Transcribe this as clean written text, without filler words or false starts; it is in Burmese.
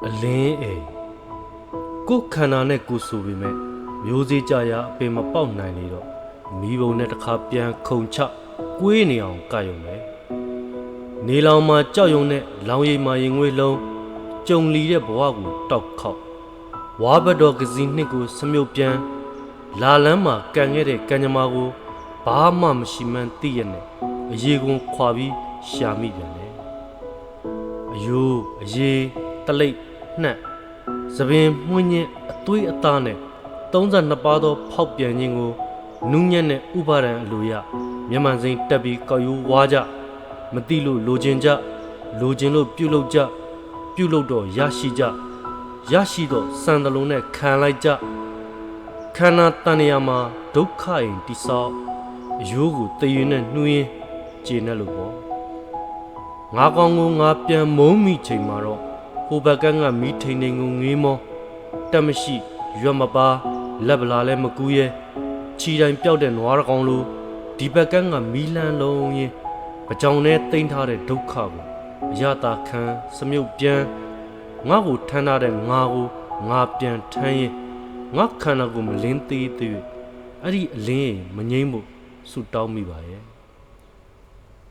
အလင်းအိမ်ကိုယ်ခန္ဓာနဲ့ကိုယ်ဆိုပေမဲ့မျိုးစေ့ကြရာအပင်မပေါက်နိုင်လေတော့မိဘုံနဲ့တစ်ခါပြန်ခုန်ချကွေးနေအောင်ကရုံပဲနေလောင်မှာကြောက်ရွံနဲ့လောင်ရိပ်မှာရင်ငွေလုံးကြုံလီတဲ့ဘဝကိုတောက်ခေါက်ဝါဘတ်တော်ကစီနှစ်ကိုစမြုပ်ပြန်လာလန်းမှာကန်ခဲ့တဲ့ကံကြမ္မာကိုဘာမှမရှိမှန်းသိရနဲ့အရေကွန်ခွာပြီးရှာမိပြန်တယ်အယိုးအရေတလိပ်နှက်သပင်မှွင်းညင်းအသွေးအသားနဲ့32ပါးသောဖောက်ပြန်ခြင်းကိုနူးညံ့တဲ့ဥပါဒံအလိုရမျက်မှန်စိမ်းတက်ပြီးကောက်ယူဝါကြမသိလို့လိုချင်ကြလိုချင်လို့ပြုလုပ်ကြပြုလုပ်တော့ရရှိကြရရှိတော့စံတလုံးနဲ့ခံလိုက်ကြခန္ဓာတန်ရာမှာဒုက္ခရင်တိဆောက်အယိုးကိုတည်ရင်နဲ့နှွေးကျေနဲ့လို့ပေါ့ငါကောင်ကိုငါပြန်မုံမိချိန်မှာတော့ဟိုဘက်ကန်းကမိထိန်ထိန်ကိုငေးမောတက်မရှိရွက်မပါလက်ပလာလဲမကူးရဲခြီတိုင်းပျောက်တဲ့နွားကောင်လိုဒီဘက်ကန်းကမီလန်းလုံးရင်ပကြောင်နဲ့တိမ့်ထားတဲ့ဒုက္ခကိုအရတာခံစမြုပ်ပြန်ငါ့ကိုထမ်းထားတဲ့ငါကိုငါပြန်ထမ်းရင်ငါခန္ဓာကိုမလင်းသေးသေးအဲ့ဒီအလင်းမငိမ့်ဖို့ဆူတောင်းမိပါရဲ့